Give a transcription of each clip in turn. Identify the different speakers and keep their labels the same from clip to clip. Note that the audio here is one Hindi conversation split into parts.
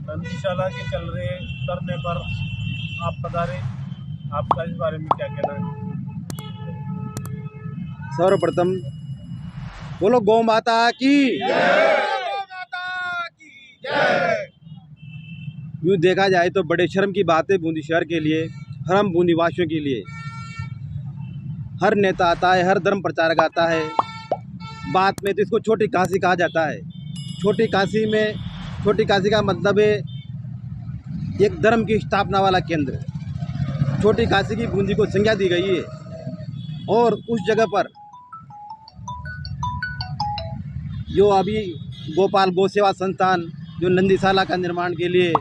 Speaker 1: नंदीशाला के चल रहे धरने पर आप पधारे, आपका इस बारे में क्या कहना है?
Speaker 2: सर्वप्रथम बोलो गौ माता की यूँ देखा जाए तो बड़े शर्म की बात है बूंदी शहर के लिए, हम बूंदी वासियों के लिए। हर नेता आता है, हर धर्म प्रचारक आता है, बात में तो इसको छोटी काशी कहा जाता है। छोटी काशी का मतलब है एक धर्म की स्थापना वाला केंद्र। छोटी काशी की बूंदी को संज्ञा दी गई है और उस जगह पर जो अभी गोपाल गौ सेवा संस्थान जो नंदीशाला का निर्माण के लिए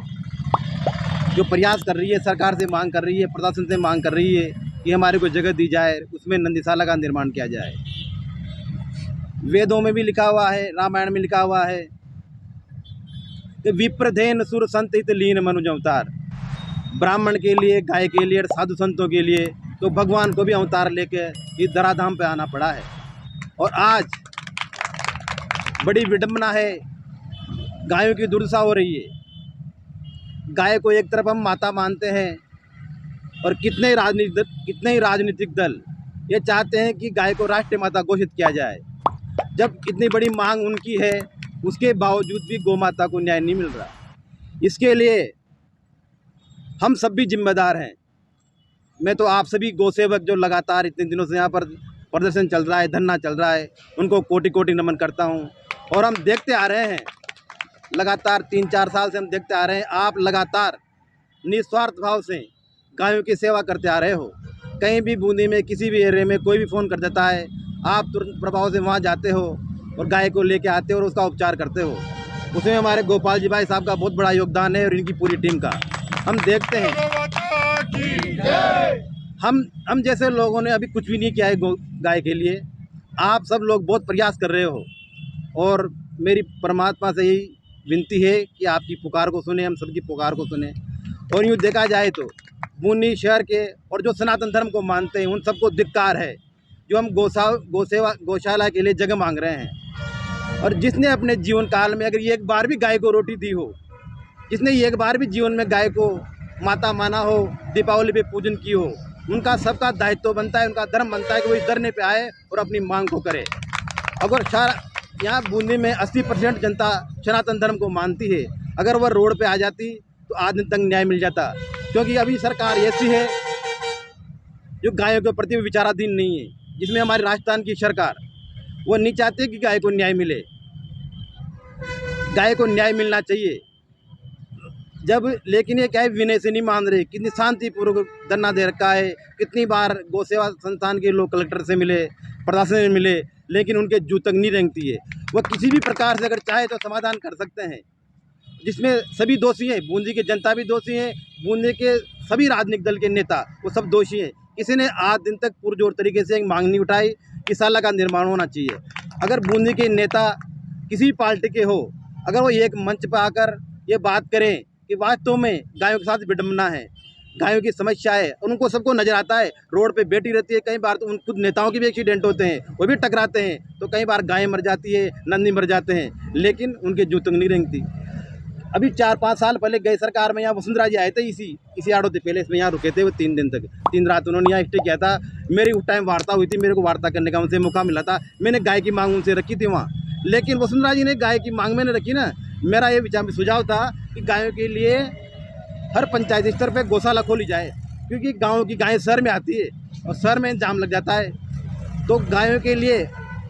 Speaker 2: जो प्रयास कर रही है, सरकार से मांग कर रही है, प्रशासन से मांग कर रही है कि हमारे को जगह दी जाए, उसमें नंदीशाला का निर्माण किया जाए। वेदों में भी लिखा हुआ है, रामायण में लिखा हुआ है कि विप्रधेन सुर संत हित लीन मनुज अवतार। ब्राह्मण के लिए, गाय के लिए और साधु संतों के लिए तो भगवान को भी अवतार लेके इस धराधाम पे आना पड़ा है। और आज बड़ी विडंबना है, गायों की दुर्दशा हो रही है। गाय को एक तरफ हम माता मानते हैं और कितने ही राजनीतिक दल ये चाहते हैं कि गाय को राष्ट्रीय माता घोषित किया जाए। जब इतनी बड़ी मांग उनकी है, उसके बावजूद भी गौ माता को न्याय नहीं मिल रहा। इसके लिए हम सब भी जिम्मेदार हैं। मैं तो आप सभी गौ सेवक जो लगातार इतने दिनों से यहाँ पर प्रदर्शन चल रहा है, धरना चल रहा है, उनको कोटि कोटि नमन करता हूँ। और हम देखते आ रहे हैं, लगातार 3-4 साल से हम देखते आ रहे हैं, आप लगातार निस्वार्थ भाव से गायों की सेवा करते आ रहे हो। कहीं भी बूंदी में किसी भी एरिया में कोई भी फ़ोन कर देता है, आप तुरंत प्रभाव से वहाँ जाते हो और गाय को लेके आते हो और उसका उपचार करते हो। उसमें हमारे गोपाल जी भाई साहब का बहुत बड़ा योगदान है और इनकी पूरी टीम का। हम देखते हैं, हम जैसे लोगों ने अभी कुछ भी नहीं किया है गाय के लिए। आप सब लोग बहुत प्रयास कर रहे हो और मेरी परमात्मा से यही विनती है कि आपकी पुकार को सुने, हम सबकी पुकार को सुने। और यूँ देखा जाए तो बूंदी शहर के और जो सनातन धर्म को मानते हैं उन सबको धिक्कार है, जो हम गौशाला के लिए जगह मांग रहे हैं। और जिसने अपने जीवन काल में अगर एक बार भी गाय को रोटी दी हो, जिसने एक बार भी जीवन में गाय को माता माना हो, दीपावली पे पूजन की हो, उनका सबका दायित्व बनता है, उनका धर्म बनता है कि वो इस धरने पे आए और अपनी मांग को करे। अगर यहाँ बूंदी में 80% जनता सनातन धर्म को मानती है, अगर वह रोड पे आ जाती तो आज दिन तक न्याय मिल जाता। क्योंकि अभी सरकार ऐसी है जो गायों के प्रति विचाराधीन नहीं है, जिसमें हमारी राजस्थान की सरकार वो नहीं चाहती कि गाय को न्याय मिले। गाय को न्याय मिलना चाहिए लेकिन ये क्या है, विनय से नहीं मान रहे। कितनी शांतिपूर्वक धरना दे रखा है, कितनी बार गौ सेवा संस्थान के लोग कलेक्टर से मिले, प्रशासन से मिले, लेकिन उनके जू तक नहीं रेंगती है। वह किसी भी प्रकार से अगर चाहे तो समाधान कर सकते हैं, जिसमें सभी दोषी हैं। बूंदी की जनता भी दोषी है, बूंदी के सभी राजनीतिक दल के नेता वो सब दोषी हैं। किसी ने आज दिन तक पुरजोर तरीके से एक मांग नहीं उठाई कि शाला का निर्माण होना चाहिए। अगर बूंदी के नेता किसी भी पार्टी के हो, अगर वो एक मंच पर आकर ये बात करें कि वास्तव में गायों के साथ विडंबना है, गायों की समस्या है, उनको सबको नज़र आता है। रोड पे बैठी रहती है, कई बार तो उन खुद नेताओं के भी एक्सीडेंट होते हैं, वो भी टकराते हैं, तो कई बार गायें मर जाती है, नंदी मर जाते हैं, लेकिन उनके जू तक नहीं रेंगती। अभी 4-5 साल पहले गई सरकार में यहाँ वसुंधरा जी आए थे, इसी आड़ो थे पहले, इसमें यहाँ रुके थे वो 3 दिन तक, 3 रात उन्होंने यहाँ स्टे किया था। मेरी उस टाइम वार्ता हुई थी, मेरे को वार्ता करने का उनसे मौका मिला था। मैंने गाय की मांग उनसे रखी थी वहाँ, लेकिन वसुंधरा जी ने गाय की मांग मैंने रखी ना। मेरा ये विचार सुझाव था कि गायों के लिए हर पंचायत स्तर पर गौशाला खोली जाए, क्योंकि गाँव की गायें शहर में आती है और शहर में जाम लग जाता है। तो गायों के लिए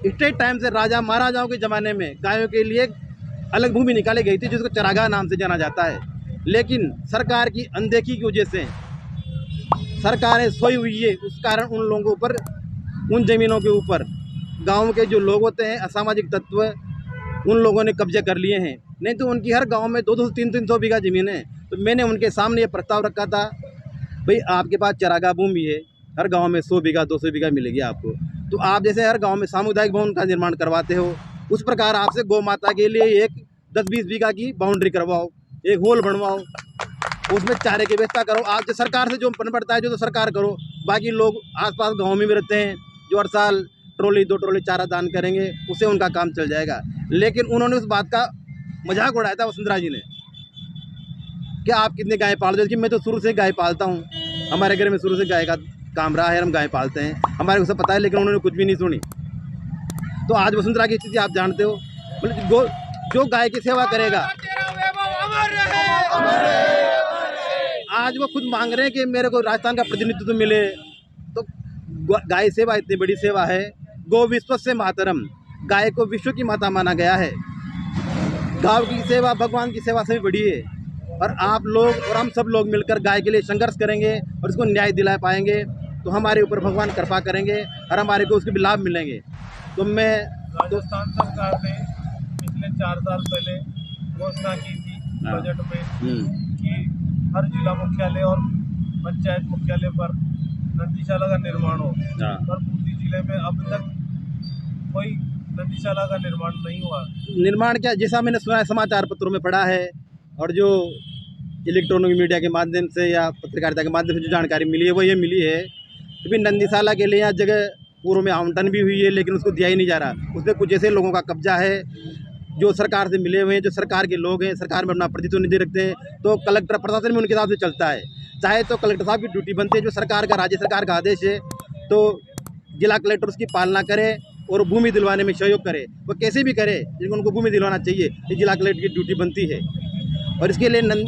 Speaker 2: स्टेट टाइम से राजा महाराजाओं के ज़माने में गायों के लिए अलग भूमि निकाली गई थी, जिसको चरागाह नाम से जाना जाता है। लेकिन सरकार की अनदेखी की वजह से सरकारें सोई हुई है, उस कारण उन लोगों पर, उन ज़मीनों के ऊपर गाँव के जो लोग होते हैं, असामाजिक तत्व, उन लोगों ने कब्जे कर लिए हैं। नहीं तो उनकी हर गांव में 200 300 बीघा ज़मीन है। तो मैंने उनके सामने ये प्रस्ताव रखा था, भाई आपके पास चरागाह भूमि है, हर गांव में 100 बीघा 200 बीघा मिलेगी आपको। तो आप जैसे हर गांव में सामुदायिक भवन का निर्माण करवाते हो, उस प्रकार आपसे गौ माता के लिए एक 10-20 बीघा की बाउंड्री करवाओ, एक होल बनवाओ, उसमें चारे की व्यवस्था करो। आज जो सरकार से जो पन पड़ता है जो तो सरकार करो, बाकी लोग आसपास गाँव में भी रहते हैं जो हर साल ट्रॉली 2 ट्रॉली चारा दान करेंगे, उससे उनका काम चल जाएगा। लेकिन उन्होंने उस बात का मजाक उड़ाया था वसुंधरा जी ने, क्या आप कितने गाय पालते हो? कि मैं तो शुरू से गाय पालता हूँ, हमारे घर में शुरू से गाय का काम रहा है, हम गाय पालते हैं, हमारे को सब पता है। लेकिन उन्होंने कुछ भी नहीं सुनी। तो आज वसुंधरा की स्थिति आप जानते हो, मतलब जो गाय की सेवा करेगा, आज वो खुद मांग रहे हैं कि मेरे को राजस्थान का प्रतिनिधित्व मिले। तो गाय सेवा इतनी बड़ी सेवा है, गो विश्व से मातरम, गाय को विश्व की माता माना गया है। गाँव की सेवा भगवान की सेवा से भी बड़ी है। और आप लोग और हम सब लोग मिलकर गाय के लिए संघर्ष करेंगे और उसको न्याय दिला पाएंगे तो हमारे ऊपर भगवान कृपा करेंगे और हमारे को उसके भी लाभ मिलेंगे। तो मैं
Speaker 1: राजस्थान सरकार ने पिछले 4 साल पहले घोषणा की थी बजट में कि हर जिला मुख्यालय और पंचायत मुख्यालय पर नंदीशाला का निर्माण हो, पर बूंदी जिले में अब तक कोई नंदीशाला का निर्माण नहीं हुआ।
Speaker 2: निर्माण क्या, जैसा मैंने सुना है, समाचार पत्रों में पढ़ा है और जो इलेक्ट्रॉनिक मीडिया के माध्यम से या पत्रकारिता के माध्यम से जो जानकारी मिली है वो ये मिली है कि नंदीशाला के लिए यहाँ जगह पूर्व में आवंटन भी हुई है, लेकिन उसको दिया ही नहीं जा रहा। उसमें कुछ ऐसे लोगों का कब्जा है जो सरकार से मिले हुए हैं, जो सरकार के लोग हैं, सरकार में अपना प्रतिनिधि रखते हैं। तो कलेक्टर प्रशासन में उनके हिसाब से चलता है। चाहे तो कलेक्टर साहब की ड्यूटी बनती है, जो सरकार का राज्य सरकार का आदेश है तो जिला कलेक्टर उसकी पालना करे और भूमि दिलवाने में सहयोग करे। वो कैसे भी करे, लेकिन उनको भूमि दिलवाना चाहिए, ये जिला कलेक्टर की ड्यूटी बनती है। और इसके लिए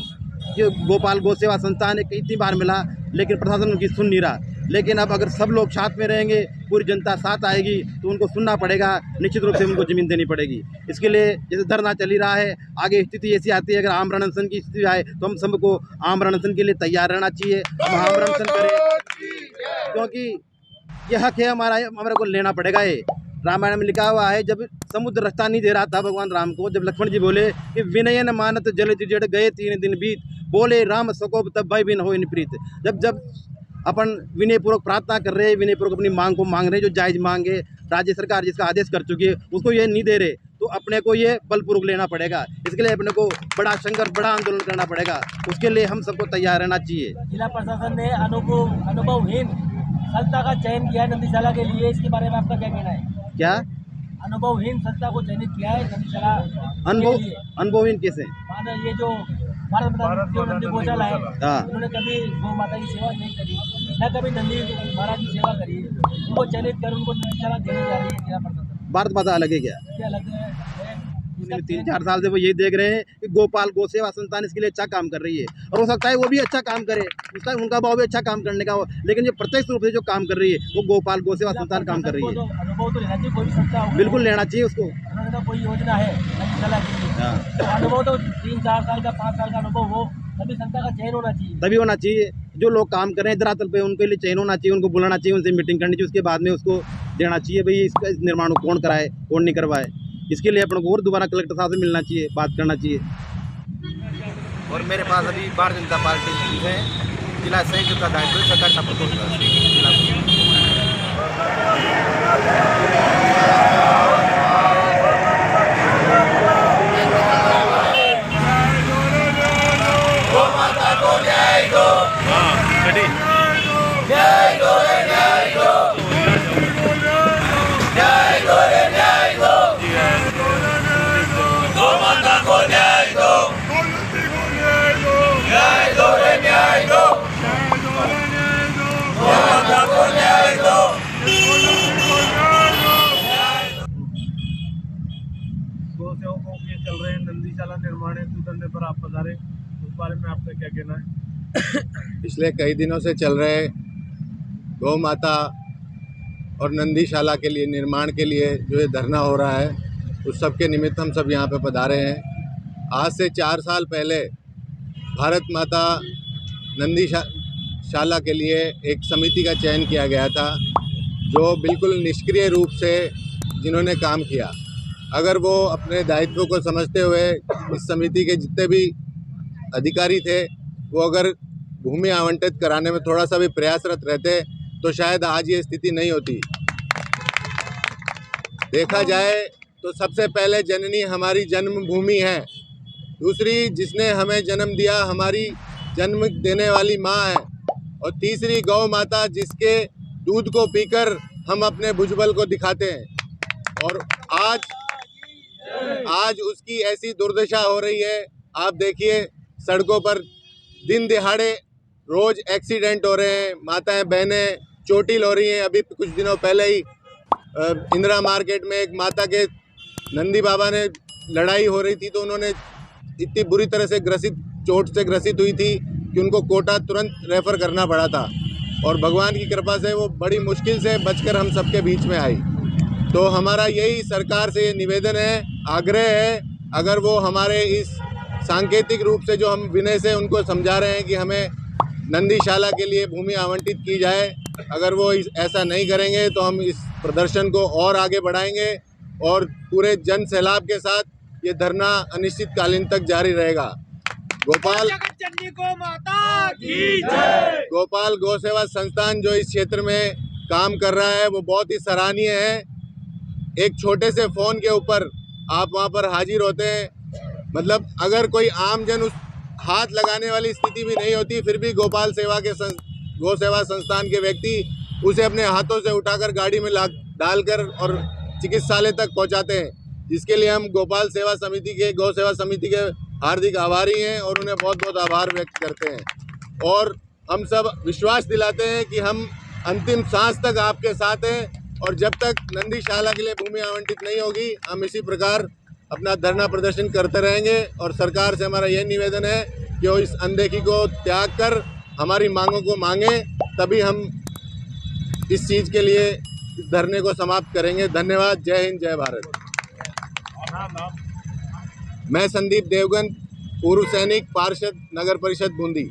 Speaker 2: जो गोपाल गौ सेवा संस्थान है कितनी बार मिला, लेकिन प्रशासन उनकी सुन नहीं रहा। लेकिन अब अगर सब लोग साथ में रहेंगे, पूरी जनता साथ आएगी तो उनको सुनना पड़ेगा, निश्चित रूप से उनको ज़मीन देनी पड़ेगी। इसके लिए जैसे धरना चल ही रहा है, आगे स्थिति ऐसी आती है अगर आमरण अनशन की स्थिति आए तो हम सबको आमरण अनशन के लिए तैयार रहना चाहिए। हम आमरण अनशन करें क्योंकि यह हक है हमारा, हमारे को लेना पड़ेगा। ये रामायण में लिखा हुआ है, जब समुद्र रास्ता नहीं दे रहा था भगवान राम को, जब लक्ष्मण जी बोले कि विनय न मानत जल जड़ गए 3 दिन बीत, बोले राम सकोब तब भय बिन हो प्रीत। जब अपन विनयपूर्वक प्रार्थना कर रहे हैं, विनयपूर्वक अपनी मांग को मांग रहे हैं, जो जायज़ मांगे राज्य सरकार जिसका आदेश कर चुकी है उसको ये नहीं दे रहे, तो अपने को ये बलपूर्वक लेना पड़ेगा। इसके लिए अपने को बड़ा संघर्ष, बड़ा आंदोलन करना पड़ेगा। उसके लिए हम सबको तैयार रहना चाहिए।
Speaker 3: जिला प्रशासन ने अनुभवहीन संस्था का चयन किया है नंदीशाला के लिए, इसके बारे में आपका क्या कहना है?
Speaker 2: क्या
Speaker 3: अनुभवहीन संस्था को चयनित किया है नंदीशाला
Speaker 2: अनुभवहीन कैसे?
Speaker 3: माना ये जो भारत जो नंदी गौशाला है,
Speaker 2: हाँ।
Speaker 3: उन्होंने कभी गौ माता की सेवा नहीं करी, न कभी नंदी महाराज की सेवा करी, उनको चयनित कर उनको नंदीशाला देने जा रही है जिला प्रशासन।
Speaker 2: भारत माता अलग है क्या?
Speaker 3: क्या अलग है?
Speaker 2: 3-4 साल से वो यही देख रहे हैं कि गोपाल गौ सेवा संस्थान इसके लिए अच्छा काम कर रही है और हो सकता है वो भी अच्छा काम करे, उसका उनका भाव भी अच्छा काम करने का हो, लेकिन जो प्रत्यक्ष रूप से जो काम कर रही है वो गोपाल गौ सेवा संस्थान काम कर रही है।
Speaker 3: अनुभव तो लेना चाहिए, कोई भी संस्था हो,
Speaker 2: बिल्कुल लेना चाहिए उसको।
Speaker 3: उन्होंने तो कोई योजना है नंदीशाला के लिए, तो अनुभव तो 3-4 साल का 5 साल का अनुभव हो तभी संस्था का चयन होना चाहिए।
Speaker 2: तभी होना चाहिए, जो लोग काम कर रहे हैं धरातल पे उनके लिए चयन होना चाहिए, उनको बुलाना चाहिए, उनसे मीटिंग करनी चाहिए, उसके बाद में उसको देना चाहिए भाई इसका इस निर्माण को कौन कराए कौन नहीं करवाए। इसके लिए अपने को और दोबारा कलेक्टर साहब से मिलना चाहिए, बात करना चाहिए। और मेरे पास अभी भारतीय जनता पार्टी है जिला संयुक्त का दायित्व सरकार
Speaker 1: गौ सेवकों के चल रहे हैं नंदीशाला निर्माण हेतु धरने पर आप पधारे, उस बारे में आपका क्या कहना है?
Speaker 4: पिछले कई दिनों से चल रहे गौ माता और नंदीशाला के लिए निर्माण के लिए जो ये धरना हो रहा है, उस सब के निमित्त हम सब यहाँ पे पधारे हैं। आज से 4 साल पहले भारत माता नंदीशाला के लिए एक समिति का चयन किया गया था, जो बिल्कुल निष्क्रिय रूप से जिन्होंने काम किया। अगर वो अपने दायित्व को समझते हुए इस समिति के जितने भी अधिकारी थे वो अगर भूमि आवंटित कराने में थोड़ा सा भी प्रयासरत रहते तो शायद आज ये स्थिति नहीं होती। देखा जाए तो सबसे पहले जननी हमारी जन्मभूमि है, दूसरी जिसने हमें जन्म दिया, हमारी जन्म देने वाली माँ है, और तीसरी गौ माता जिसके दूध को पीकर हम अपने भुजबल को दिखाते हैं। और आज उसकी ऐसी दुर्दशा हो रही है। आप देखिए सड़कों पर दिन दिहाड़े रोज एक्सीडेंट हो रहे हैं, माताएं बहनें चोटिल हो रही हैं। अभी कुछ दिनों पहले ही इंदिरा मार्केट में एक माता के नंदी बाबा ने लड़ाई हो रही थी, तो उन्होंने इतनी बुरी तरह से चोट से ग्रसित हुई थी कि उनको कोटा तुरंत रेफर करना पड़ा था, और भगवान की कृपा से वो बड़ी मुश्किल से बचकर हम सबके बीच में आई। तो हमारा यही सरकार से ये निवेदन है, आग्रह है, अगर वो हमारे इस सांकेतिक रूप से जो हम विनय से उनको समझा रहे हैं कि हमें नंदीशाला के लिए भूमि आवंटित की जाए, अगर वो ऐसा नहीं करेंगे तो हम इस प्रदर्शन को और आगे बढ़ाएंगे और पूरे जन सैलाब के साथ ये धरना अनिश्चितकालीन तक जारी रहेगा। गोपाल गौ सेवा संस्थान जो इस क्षेत्र में काम कर रहा है वो बहुत ही सराहनीय है। एक छोटे से फ़ोन के ऊपर आप वहाँ पर हाजिर होते हैं, मतलब अगर कोई आम जन उस हाथ लगाने वाली स्थिति भी नहीं होती, फिर भी गौ सेवा संस्थान के व्यक्ति उसे अपने हाथों से उठाकर गाड़ी में डालकर और चिकित्सालय तक पहुंचाते हैं, जिसके लिए हम गौ सेवा समिति के हार्दिक आभारी हैं और उन्हें बहुत बहुत आभार व्यक्त करते हैं। और हम सब विश्वास दिलाते हैं कि हम अंतिम सांस तक आपके साथ हैं, और जब तक नंदीशाला के लिए भूमि आवंटित नहीं होगी हम इसी प्रकार अपना धरना प्रदर्शन करते रहेंगे। और सरकार से हमारा यह निवेदन है कि वो इस अनदेखी को त्याग कर हमारी मांगों को मांगे, तभी हम इस चीज़ के लिए इस धरने को समाप्त करेंगे। धन्यवाद। जय हिंद, जय भारत। मैं संदीप देवगन, पूर्व सैनिक, पार्षद, नगर परिषद बूंदी।